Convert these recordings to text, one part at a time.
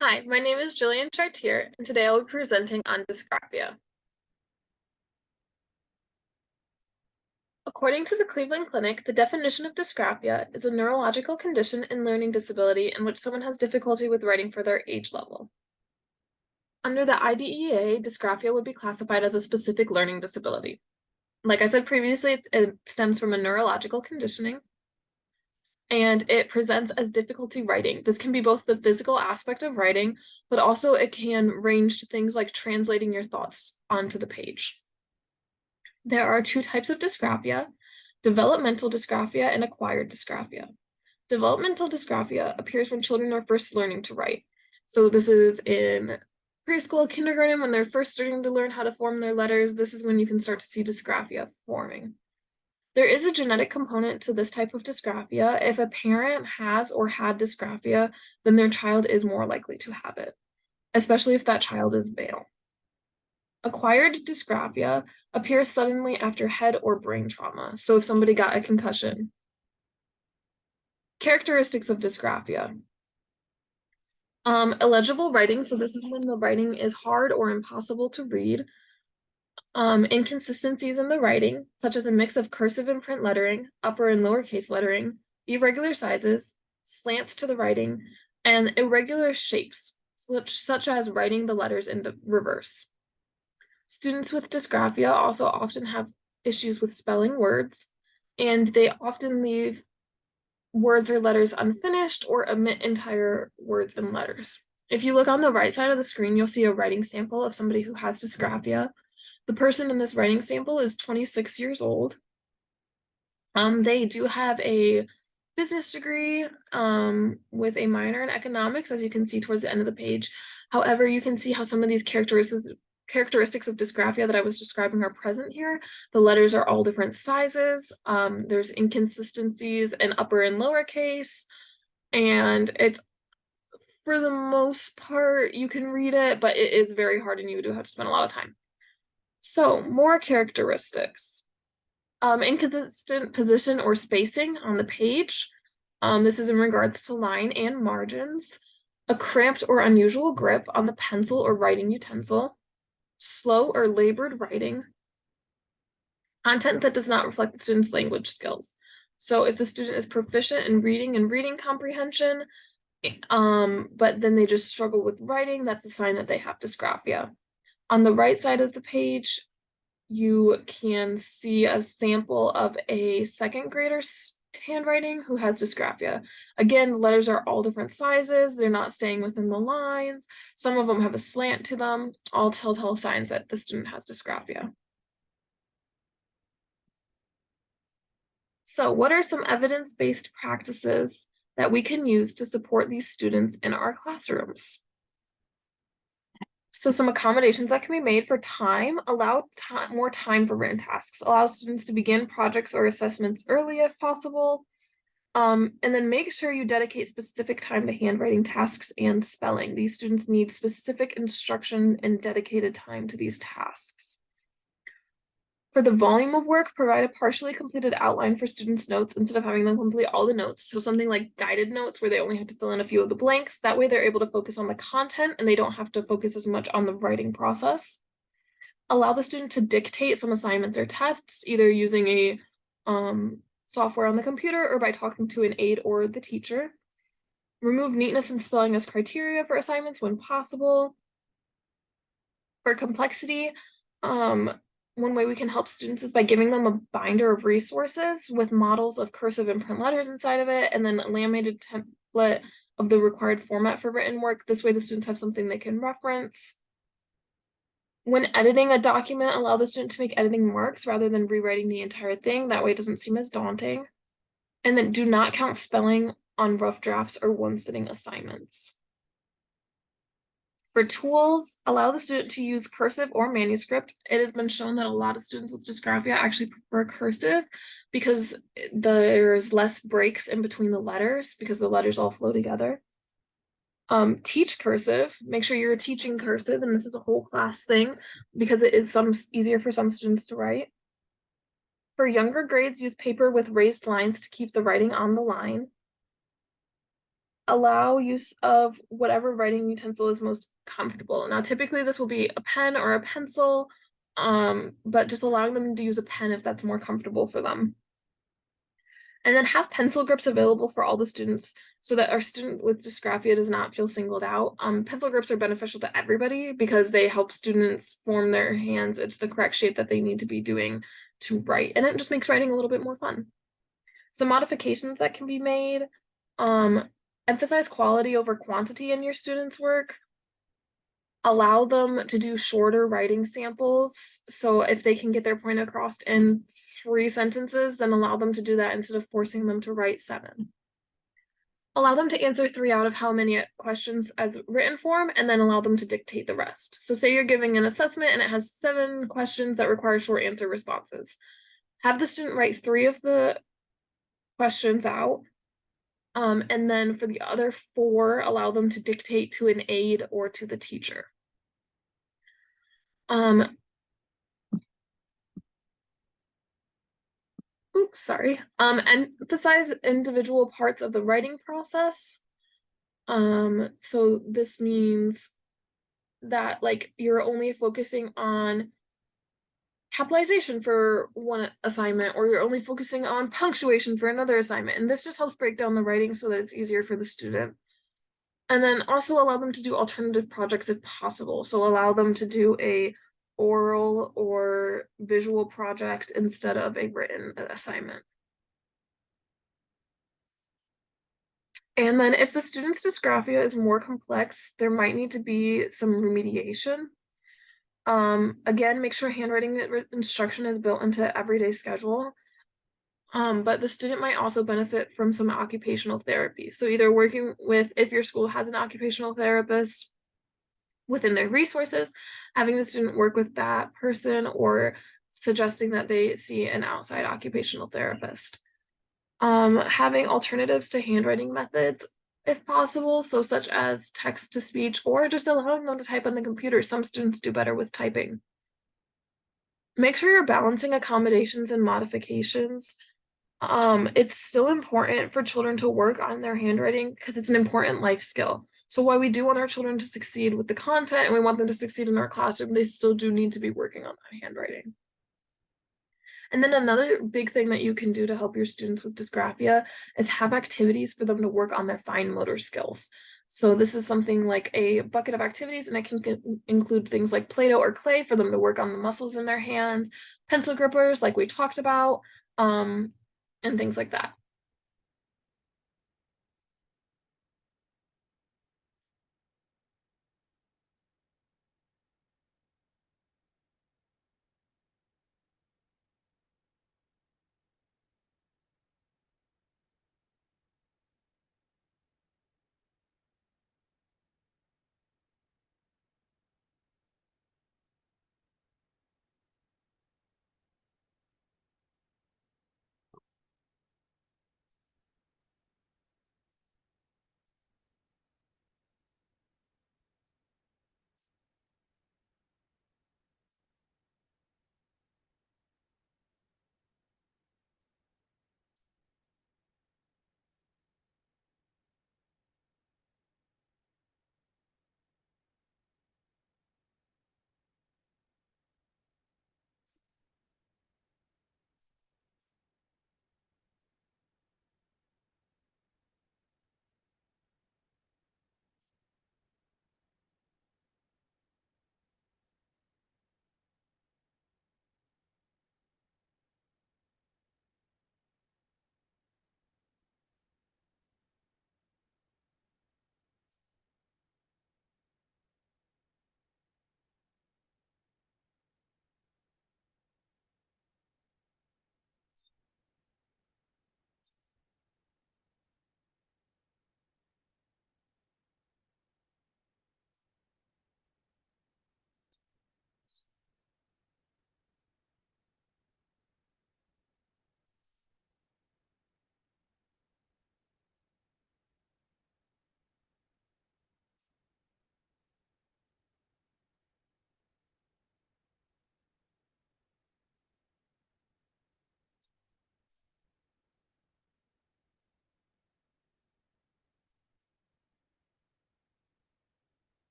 Hi, my name is Jillian Chartier, and today I'll be presenting on dysgraphia. According to the Cleveland Clinic, the definition of dysgraphia is a neurological condition and learning disability in which someone has difficulty with writing for their age level. Under the IDEA, dysgraphia would be classified as a specific learning disability. Like I said previously, it stems from a neurological conditioning, and it presents as difficulty writing. This can be both the physical aspect of writing, but also it can range to things like translating your thoughts onto the page. There are two types of dysgraphia: developmental dysgraphia and acquired dysgraphia. Developmental dysgraphia appears when children are first learning to write. So this is in preschool, kindergarten, when they're first starting to learn how to form their letters. This is when you can start to see dysgraphia forming. There is a genetic component to this type of dysgraphia. If a parent has or had dysgraphia, then their child is more likely to have it, especially if that child is male. Acquired dysgraphia appears suddenly after head or brain trauma. So if somebody got a concussion. Characteristics of dysgraphia. Illegible writing. So this is when the writing is hard or impossible to read. Inconsistencies in the writing, such as a mix of cursive and print lettering, upper and lowercase lettering, irregular sizes, slants to the writing, and irregular shapes, such as writing the letters in the reverse. Students with dysgraphia also often have issues with spelling words, and they often leave words or letters unfinished or omit entire words and letters. If you look on the right side of the screen, you'll see a writing sample of somebody who has dysgraphia. The person in this writing sample is 26 years old. They do have a business degree with a minor in economics, as you can see towards the end of the page. However, you can see how some of these characteristics of dysgraphia that I was describing are present here. The letters are all different sizes. There's inconsistencies in upper and lowercase, and it's, for the most part, you can read it, but it is very hard and you do have to spend a lot of time. So, more characteristics. Inconsistent position or spacing on the page. This is in regards to line and margins. A cramped or unusual grip on the pencil or writing utensil. Slow or labored writing. Content that does not reflect the student's language skills. So if the student is proficient in reading and reading comprehension, but then they just struggle with writing, that's a sign that they have dysgraphia. On the right side of the page, you can see a sample of a second grader's handwriting who has dysgraphia. Again, the letters are all different sizes. They're not staying within the lines. Some of them have a slant to them, all telltale signs that the student has dysgraphia. So what are some evidence-based practices that we can use to support these students in our classrooms? So some accommodations that can be made for time: allow more time for written tasks, allow students to begin projects or assessments early if possible, and then make sure you dedicate specific time to handwriting tasks and spelling. These students need specific instruction and dedicated time to these tasks. For the volume of work, provide a partially completed outline for students' notes instead of having them complete all the notes. So something like guided notes where they only have to fill in a few of the blanks. That way they're able to focus on the content and they don't have to focus as much on the writing process. Allow the student to dictate some assignments or tests, either using a software on the computer or by talking to an aide or the teacher. Remove neatness and spelling as criteria for assignments when possible. For complexity, one way we can help students is by giving them a binder of resources with models of cursive and print letters inside of it, and then a laminated template of the required format for written work. This way the students have something they can reference. When editing a document, allow the student to make editing marks rather than rewriting the entire thing. That way it doesn't seem as daunting. And then do not count spelling on rough drafts or one-sitting assignments. For tools, allow the student to use cursive or manuscript. It has been shown that a lot of students with dysgraphia actually prefer cursive because there's less breaks in between the letters because the letters all flow together. Teach cursive. Make sure you're teaching cursive, and this is a whole class thing because it is easier for some students to write. For younger grades, use paper with raised lines to keep the writing on the line. allow use of whatever writing utensil is most comfortable. Now, typically this will be a pen or a pencil, but just allowing them to use a pen if that's more comfortable for them. And then have pencil grips available for all the students so that our student with dysgraphia does not feel singled out. Pencil grips are beneficial to everybody because they help students form their hands into the correct shape that they need to be doing to write. And it just makes writing a little bit more fun. Some modifications that can be made. Emphasize quality over quantity in your students' work. Allow them to do shorter writing samples. So if they can get their point across in 3 sentences, then allow them to do that instead of forcing them to write 7. Allow them to answer 3 out of how many questions as written form, and then allow them to dictate the rest. So say you're giving an assessment and it has 7 questions that require short answer responses. Have the student write 3 of the questions out. And then for the other 4, allow them to dictate to an aide or to the teacher. Oops, sorry. And emphasize individual parts of the writing process. So this means that like you're only focusing on capitalization for one assignment, or you're only focusing on punctuation for another assignment. And this just helps break down the writing so that it's easier for the student. And then also allow them to do alternative projects if possible. So allow them to do a oral or visual project instead of a written assignment. And then if the student's dysgraphia is more complex, there might need to be some remediation. Again, make sure handwriting instruction is built into everyday schedule. But the student might also benefit from some occupational therapy. So either working with, if your school has an occupational therapist within their resources, having the student work with that person, or suggesting that they see an outside occupational therapist. Having alternatives to handwriting methods if possible, so such as text to speech, or just allowing them to type on the computer. Some students do better with typing. Make sure you're balancing accommodations and modifications. It's still important for children to work on their handwriting because it's an important life skill. So while we do want our children to succeed with the content and we want them to succeed in our classroom, they still do need to be working on that handwriting. And then another big thing that you can do to help your students with dysgraphia is have activities for them to work on their fine motor skills. So this is something like a bucket of activities, and it can include things like Play-Doh or clay for them to work on the muscles in their hands, pencil grippers like we talked about, and things like that.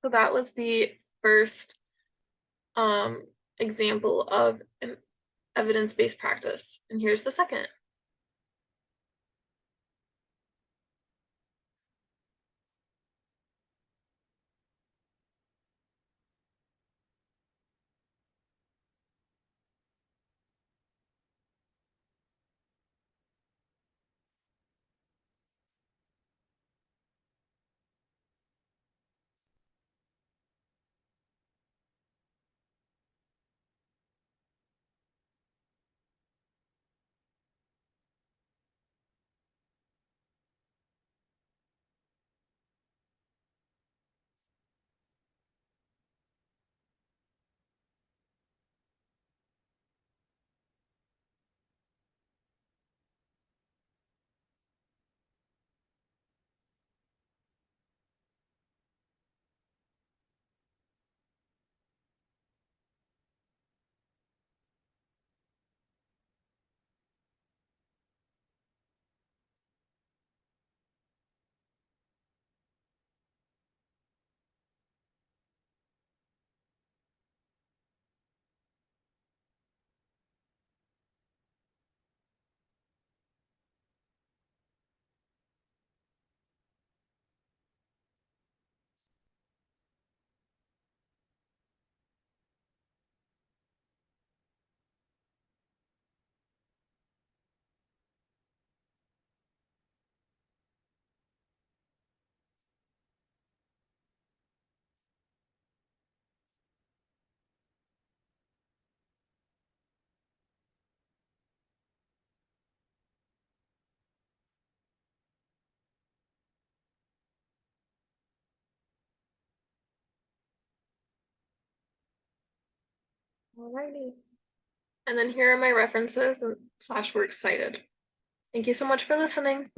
So that was the first example of an evidence-based practice. And here's the second. Alrighty. And then here are my references and slash works cited. Thank you so much for listening.